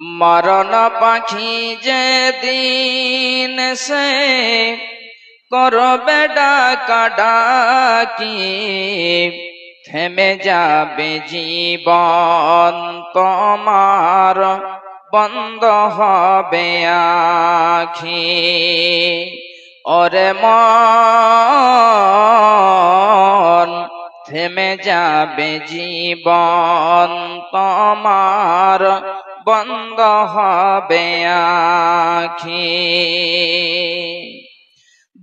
মরণ পাখি যেদিন সে করবে ডাকাডাকি, থেমে যাবে জীবন তোমার, বন্ধ হবে আখি। ওরে মন, থেমে যাবে জীবন তোমার, বন্ধ হবে আখি।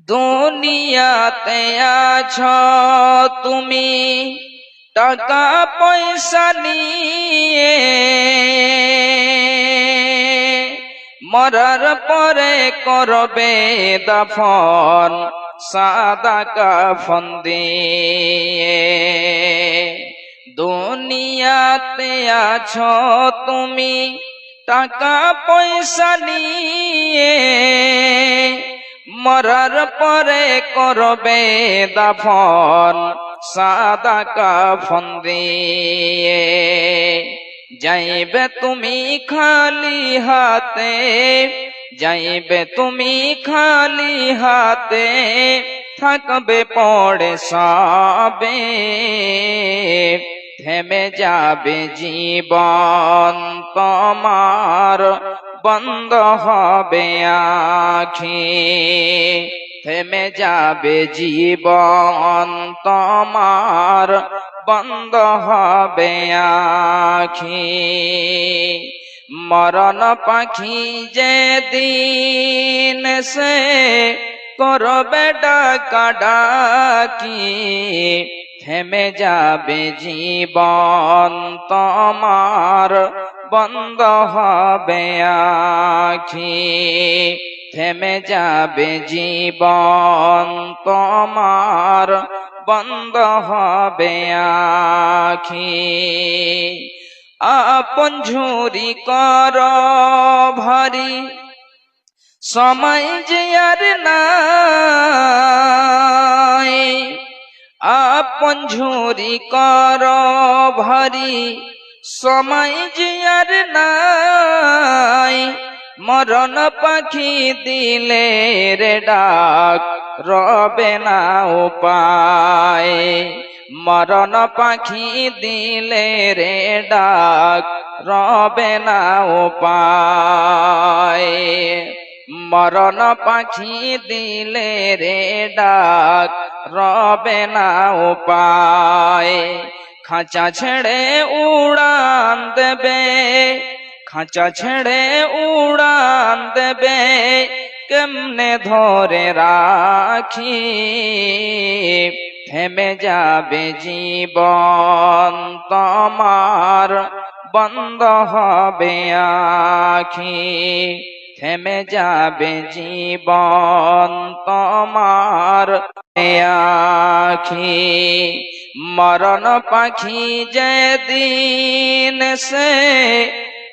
দুনিয়াতে আছো তুমি টাকা পয়সা নিয়ে, মরার পরে করবে দাফন সাদা কাফন দিয়ে। দুনিয়াতে আছো তুমি টাকা পয়সা নিয়ে, মরার পরে করবে দাফন সাদা কাফন দিয়ে। যাইবে তুমি খালি হাতে, যাইবে তুমি খালি হাতে, থাকবে পড়ে সবে, থেমে যাবে জীবন তোমার, বন্ধ হবে আখি। থেমে যাবে জীবন তোমার, বন্ধ হবে আখি। মরণ পাখি যেদিন সে করবে ডাকাডাকি, থেমে যাবে জীবন তোমার, বন্ধ হবে আখি। থেমে যাবে জীবন তোমার, বন্ধ হবে আখি। আপন ঝুরি কর ভারী, সময় যে আর নাই। আপন ঝুরি কর ভারী, সময় যে আর নাই। মরণ পাখি দিলে রে ডাক, রবে না উপায়। মরণ পাখি দিলে রে ডাক, রবে না উপায়। মরণ পাখি দিলে রে ডাক, রবে না উপায়। খাঁচা ছেড়ে উড়ান দেবে, খাঁচা ছেড়ে উড়ান দেবে, কেমনে ধরে রাখি। থেমে যাবে জীবন তোমার, বন্ধ হবে আখি। থেমে যাবে জীবন তোমার আখি। মরণ পাখি যেদিন সে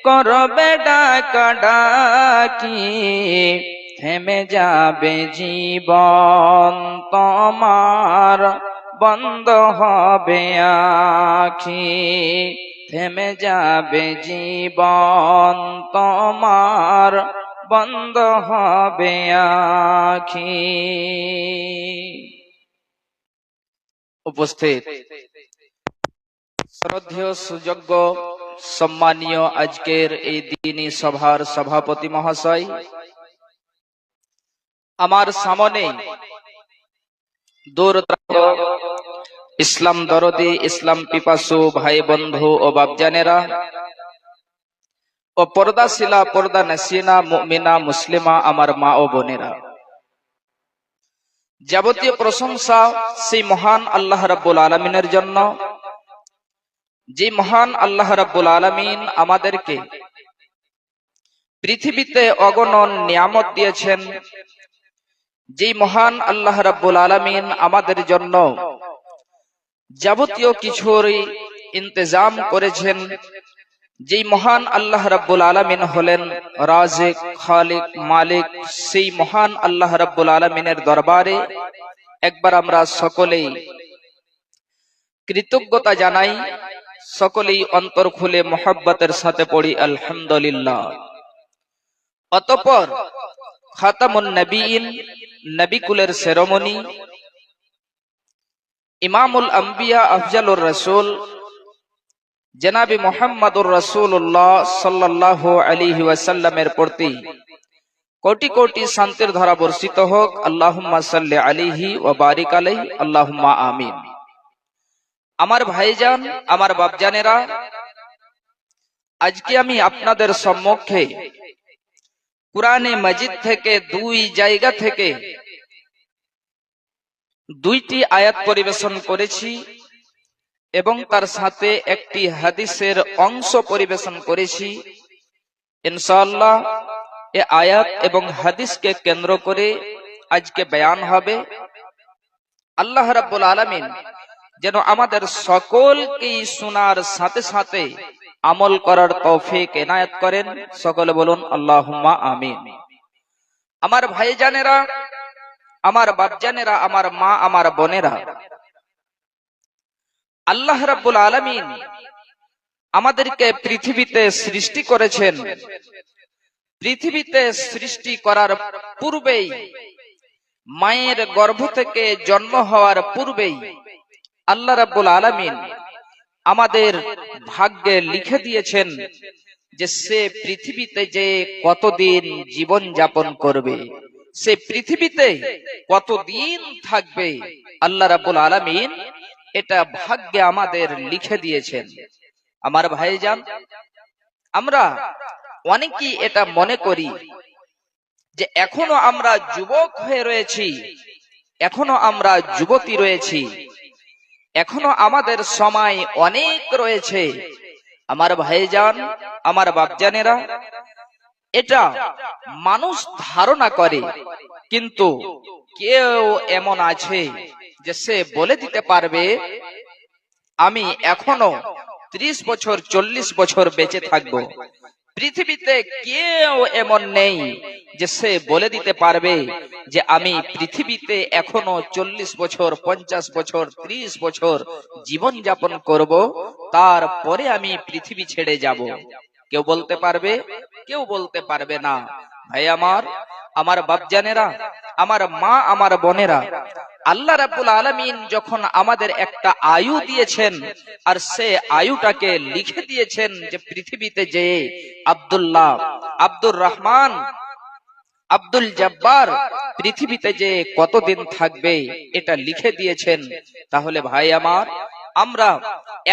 করবে ডাকাডাকি, থেমে যাবে জীবন তোমার, বন্ধ হবে আখি। থেমে যাবে জীবন তোমার, বন্ধ হবে আখি। উপস্থিত শ্রদ্ধেয় সুযোগ্য সম্মানীয় আজকের এই দিনী সভার সভাপতি মহাশয়, আমার সামনে দূর ইসলাম দরদি, ইসলাম পিপাসু ভাই বন্ধু ও বাপজানেরা ও পর্দাশীলা পর্দা নাসিনা মুমিনা মুসলিমা আমার মা ও বোনেরা, যাবতীয় প্রশংসা সেই মহান আল্লাহ রাব্বুল আলামিনের জন্য, যে মহান আল্লাহ রাব্বুল আলামিন আমাদেরকে পৃথিবীতে অগণন নিয়ামত দিয়েছেন, যে মহান আল্লাহ রাব্বুল আলামিন আমাদের জন্য যাবতীয় কিছুর ইন্তজাম করেছেন, যেই মহান আল্লাহ রাব্বুল আলামিন হলেন রাজিক, খালিক, মালিক। সেই মহান আল্লাহ রাব্বুল আলামিনের দরবারে একবার আমরা সকলেই কৃতজ্ঞতা জানাই সকলেই অন্তর খুলে মোহাব্বতের সাথে পড়ি আলহামদুলিল্লাহ। অতঃপর খাতামুন নবীন, নবী কুলের সেরেমনি, ইমামুল আম্বিয়া আফজালুর রাসূল জনাবে মুহাম্মদুর রাসূলুল্লাহ সাল্লাল্লাহু আলাইহি ওয়াসাল্লামের প্রতি কোটি কোটি শান্তির ধারা বর্ষিত হোক। আল্লাহুম্মা সাল্লি আলাইহি ওয়া বারিক আলাইহি, আল্লাহুম্মা আমিন। আমার ভাইজান, আমার বাপজানেরা, আজকে আমি আপনাদের সম্মুখে কুরআনে মাজিদ থেকে দুই জায়গা থেকে দুইটি আয়াত পরিবেশন করেছি এবং তার সাথে একটি হাদিসের অংশ পরিবেশন করেছি। ইনশাআল্লাহ এই আয়াত এবং হাদিসকে কেন্দ্র করে আজকে বয়ান হবে। আল্লাহ রাব্বুল আলামিন যেন আমাদের সকলকে শোনার সাথে সাথে আমল করার তৌফিক এনায়েত করেন। সকলে বলুন আল্লাহুম্মা আমিন। আমার ভাইজানেরা, আমার বাপজানেরা, আমার মা, আমার বোনেরা, আল্লাহ রাব্বুল আলামিন আমাদেরকে পৃথিবীতে সৃষ্টি করেছেন। পৃথিবীতে সৃষ্টি করার পূর্বেই, মায়ের গর্ভ থেকে জন্ম হওয়ার পূর্বেই আল্লাহ রাব্বুল আলামিন আমাদের ভাগ্যে লিখে দিয়েছেন যে সে পৃথিবীতে যে কতদিন জীবন যাপন করবে, সে পৃথিবীতে কতদিন থাকবে। আল্লাহ রাব্বুল আলামিন এটা ভাগ্যে আমাদের লিখে দিয়েছেন। আমার ভাইজান, আমরা অনেকেই এটা মনে করি যে এখনো আমরা যুবক হয়ে রয়েছি, এখনো আমরা যুবতী রয়েছি, এখনো আমাদের সময় অনেক রয়েছে। আমার ভাইজান, আমার বাপজানেরা, এটা মানুষ ধারণা করে, কিন্তু কেউ এমন আছে যে সে বলে দিতে পারবে আমি এখনো 30 বছর 40 বছর বেঁচে থাকবো। পৃথিবীতে কেউ এমন নেই যে সে বলে দিতে পারবে যে আমি পৃথিবীতে এখনো 40 বছর 50 বছর 30 বছর জীবন যাপন করব, তারপরে আমি পৃথিবী ছেড়ে যাব। কেউ বলতে পারবে? কেউ বলতে পারবে না। ভাই আমার, আমার বাপজানেরা, আমার মা, আমার বোনেরা, আল্লাহ রাব্বুল আলামিন যখন আমাদের একটা আয়ু দিয়েছেন আর সে আয়ুটাকে লিখে দিয়েছেন যে পৃথিবীতে যে আব্দুল্লাহ, আব্দুর রহমান, আব্দুল জব্বার পৃথিবীতে যে কতদিন থাকবে এটা লিখে দিয়েছেন, তাহলে ভাই আমার, আমরা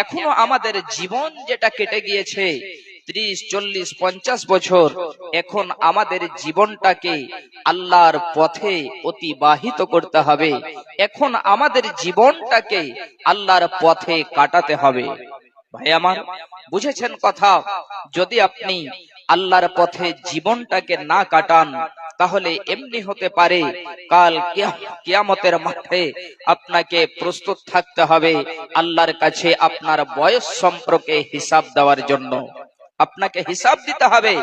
এখনো আমাদের জীবন যেটা কেটে গিয়েছে 30, 40, 50 বছর, এখন আমাদের জীবনটাকে আল্লাহর পথে অতিবাহিত করতে হবে। এখন আমাদের জীবনটাকে আল্লাহর পথে কাটাতে হবে। ভাই আমার, বুঝেছেন কথা? যদি আপনি আল্লাহর পথে জীবনটাকে না কাটান, তাহলে এমনি হতে পারে কাল কিয়ামতের মাঠে আপনাকে প্রস্তুত থাকতে হবে আল্লাহর কাছে আপনার বয়স সম্পর্কে হিসাব দেওয়ার জন্য। আপনাকে হিসাব দিতে হবে।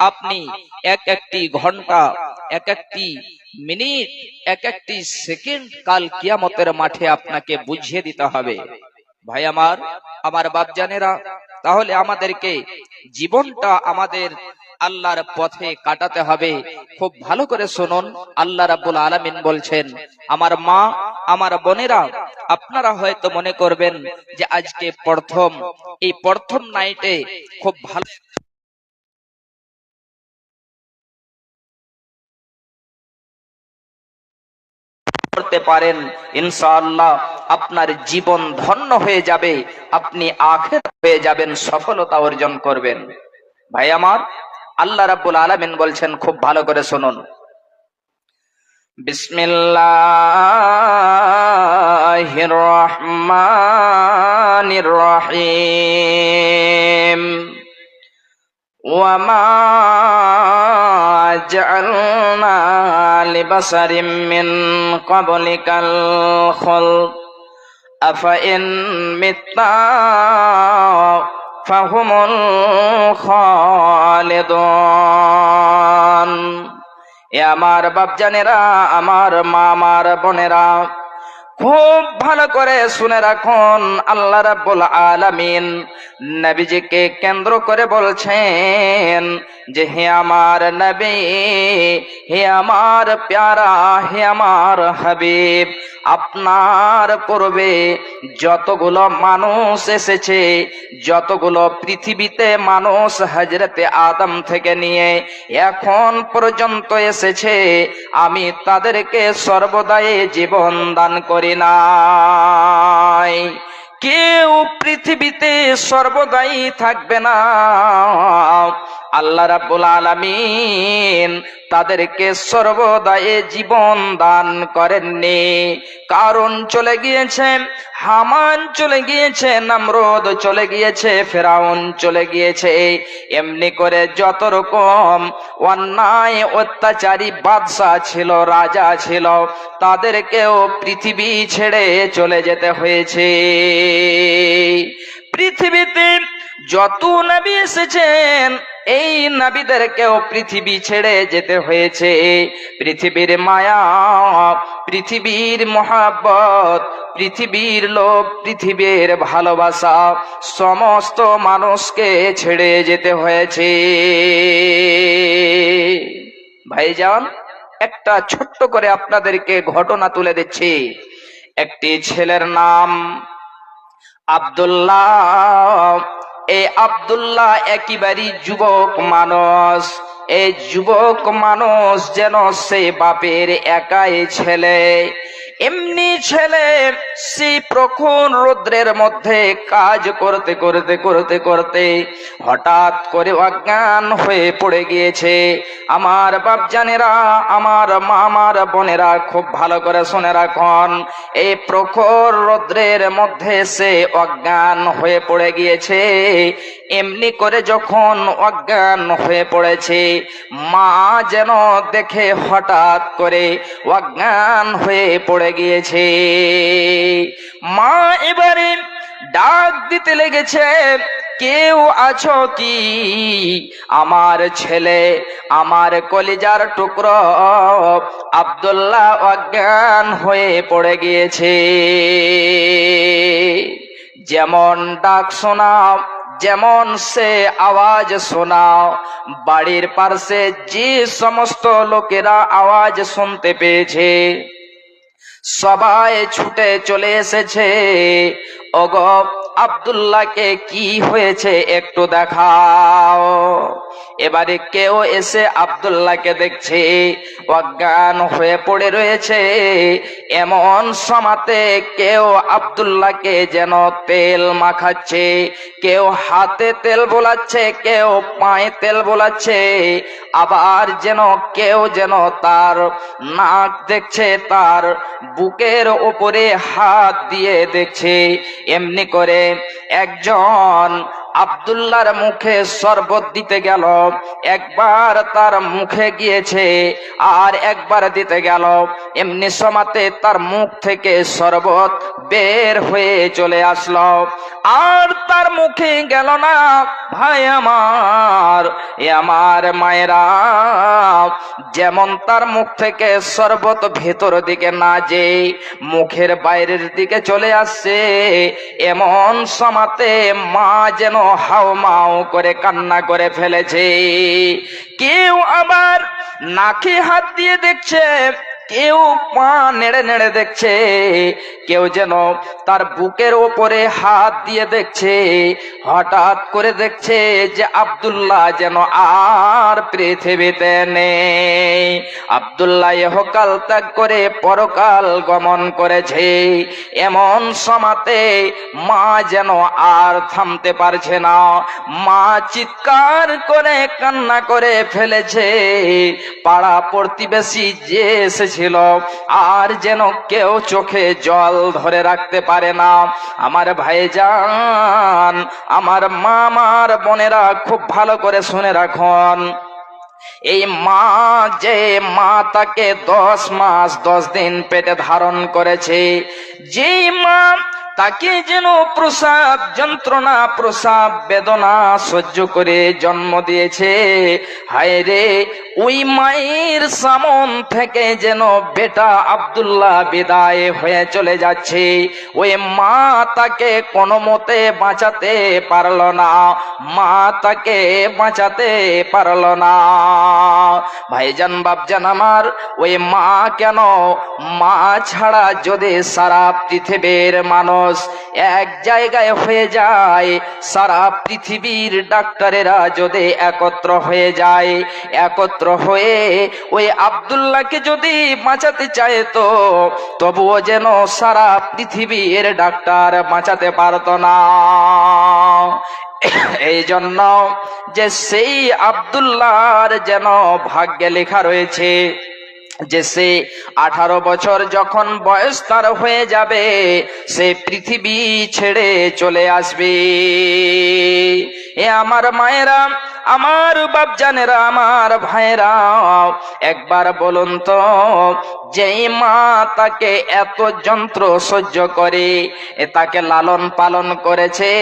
আপনি এক একটি ঘন্টা, এক একটি মিনিট, এক একটি সেকেন্ড কাল কিয়ামতের মাঠে আপনাকে বুঝিয়ে দিতে হবে। ভাই আমার, আমার বাপজানেরা, তাহলে আমাদেরকে জীবনটা আমাদের আল্লাহর পথে কাটাতে হবে। খুব ভালো করে শুনুন, আল্লাহ রাব্বুল আলামিন বলছেন, আমার মা, আমার বোনেরা, আপনারা হয়তো মনে করবেন যে আজকে এই প্রথম নাইটে খুব ভালো করতে পারেন, ইনশাআল্লাহ আপনার জীবন ধন্য হয়ে যাবে, আপনি আখিরাত হয়ে যাবেন, সফলতা অর্জন করবেন। ভাই আমার, আল্লাহ রাব্বুল আলামিন বলছেন, খুব ভালো করে শুনুন, বিসমিল্লাহির রহমানির রহিম। ওয়া মা জাআলনা লিবাসারিম মিন ক্বাবলিকাল খুলদ আফা ইন মিত্তা ফাহুমুল খালিদুন। এ আমার বাপজানেরা, আমার মা, আমার বোনেরা, খুব ভালো করে শুনে রাখুন, আল্লাহ রাব্বুল আলামিন নবীজিকে কেন্দ্র করে বলছেন যে হে আমার নবী, হে আমার প্যারা, হে আমার হাবিব, আপনার পূর্বে যতগুলো মানুষ এসেছে, যতগুলো পৃথিবীতে মানুষ হযরতে আদম থেকে নিয়ে এখন পর্যন্ত এসেছে, আমি তাদেরকে সর্বদাই জীবন দান করি নাই। কেউ পৃথিবীতে সর্বদাই থাকবে না। আল্লাহ রাব্বুল আলামিন তাদেরকে সর্বদাই জীবন দান করেননি। কারণ চলে গিয়েছে, হামান চলে গিয়েছে, নমরুদ চলে গিয়েছে, ফেরাউন চলে গিয়েছে। এমনি করে যত রকম অন্যায় অত্যাচারী বাদশা ছিল, রাজা ছিল, তাদেরকেও পৃথিবী ছেড়ে চলে যেতে হয়েছে। পৃথিবীতে যত নবী এসেছেন, এই নবীদেরকেও পৃথিবী ছেড়ে যেতে হয়েছে। পৃথিবীর মায়া, পৃথিবীর মহাব্বত, পৃথিবীর লোভ, পৃথিবীর ভালোবাসা, সমস্ত মানুষকে ছেড়ে যেতে হয়েছে। ভাইজান, একটা ছোট্ট করে আপনাদেরকে ঘটনা তুলে দিচ্ছি। একটি ছেলের নাম আব্দুল্লাহ। এই আব্দুল্লাহ একেবারেই যুবক মানুষ। এই যুবক মানুষ যেন সে বাপের একাই ছেলে। এমনি ছেলে, সেই প্রখর রৌদ্রের মধ্যে কাজ করতে করতে করতে করতে হঠাৎ করে অজ্ঞান হয়ে পড়ে গিয়েছে। আমার বাপজানেরা, আমার মা, আমার বোনেরা, খুব ভালো করে শুনে রাখুন, এই প্রখর রৌদ্রের মধ্যে সে অজ্ঞান হয়ে পড়ে গিয়েছে। এমনি করে যখন অজ্ঞান হয়ে পড়েছে, মা যেন দেখে হঠাৎ করে অজ্ঞান হয়ে পড়ে গিয়েছে। মা এবারে ডাক দিতে লেগেছে, কেউ আছো কি? আমার ছেলে, আমার কলিজার টুকরো আব্দুল্লাহ অজ্ঞান হয়ে পড়ে গিয়েছে। যেমন ডাক শোনাও, যেমন সে আওয়াজ শোনাও, বাড়ির পাশে যে সমস্ত লোকেরা আওয়াজ শুনতে পেয়েছে সবাই ছুটে চলে এসেছে। ওগো, আব্দুল্লাহকে কি হয়েছে একটু দেখাও। এবারে কেউ এসে আব্দুল্লাহকে দেখছে অজ্ঞান হয়ে পড়ে রয়েছে। এমন সময়তে কেউ আব্দুল্লাহকে যেন তেল মাখাচ্ছে, কেউ হাতে তেল বোলাচ্ছে, কেউ পায়ে তেল বোলাচ্ছে, আবার যেন কেউ যেন তার নাক দেখছে, তার বুকের উপরে হাত দিয়ে দেখছে। এমনি করে একজন আব্দুল্লাহর মুখে শরবত দিতে গেল। একবার তার মুখে গিয়েছে আর একবার দিতে গেল। এমনি সময়তে তার মুখ থেকে শরবত বের হয়ে চলে আসলো, আর তার মুখে গেল না। ভাই আমার, আমার মায়েরা, যেমন তার মুখ থেকে শরবত ভেতর দিকে না যে মুখের বাইরের দিকে চলে আসছে, এমন সময়তে মা যেন হাউমাউ করে কান্না করে ফেলেছে। কেউ আবার নাকে হাত দিয়ে দেখছে, কেউ পা নেড়ে নেড়ে দেখছে, কেউ যেন তার বুকের ওপরে হাত দিয়ে দেখছে। হঠাৎ করে দেখছে যে আব্দুল্লাহ যেন আর পৃথিবীতে নেই। আব্দুল্লাহ ইহকাল ত্যাগ করে পরকাল গমন করেছে। এমন সময়তে মা যেন আর থামতে পারছে না। মা চিৎকার করে কান্না করে ফেলেছে। পাড়া প্রতিবেশী যে এসেছিল আর যেন কেউ চোখে জল ধরে রাখতে পারে না। আমার ভাইজান, আমার মা, আমার বোনেরা, খুব ভালো করে শুনে রাখুন, এই মা, যে মা তাকে 10 মাস 10 দিন পেটে ধারণ করেছে, যে মা তাকে যেন প্রসব যন্ত্রণা, প্রসব বেদনা সহ্য করে জন্ম দিয়েছে, হায় রে, ওই মায়ের সামন থেকে যেন বেটা আব্দুল্লাহ বিদায় হয়ে চলে যাচ্ছে। ওই মা তাকে কোনো মতে বাঁচাতে পারল না, মা তাকে বাঁচাতে পারল না। ভাইজান বাপজান আমার, ওই মা কেন, মা ছাড়া যদি সারা পৃথিবীর মানুষ এক জায়গায় হয়ে যায়, সারা পৃথিবীর ডাক্তারেরা যদি একত্র হয়ে যায়, একত্র হয়ে ওই আব্দুল্লাহকে যদি বাঁচাতে চায়, তো তবুও যেন সারা পৃথিবীর ডাক্তার বাঁচাতে পারত না। এই জন্য যে সেই আব্দুল্লাহর যেন ভাগ্যে লেখা রয়েছে যে সে 18 বছর যখন বয়স তার হয়ে যাবে, সে পৃথিবী ছেড়ে চলে আসবে। এ আমার মায়েরা, আমার বাপজানেরা, আমার ভাইরা, একবার বলুন তো, যেই মা তাকে এত যন্ত্র সহ্য করে, তাকে লালন পালন করেছে,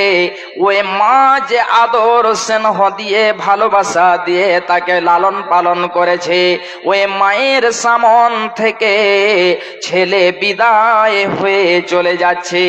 ওই মা যে আদর স্নেহ দিয়ে ভালোবাসা দিয়ে তাকে লালন পালন করেছে, ওই মায়ের সামন থেকে ছেলে বিদায় হয়ে চলে যাচ্ছে।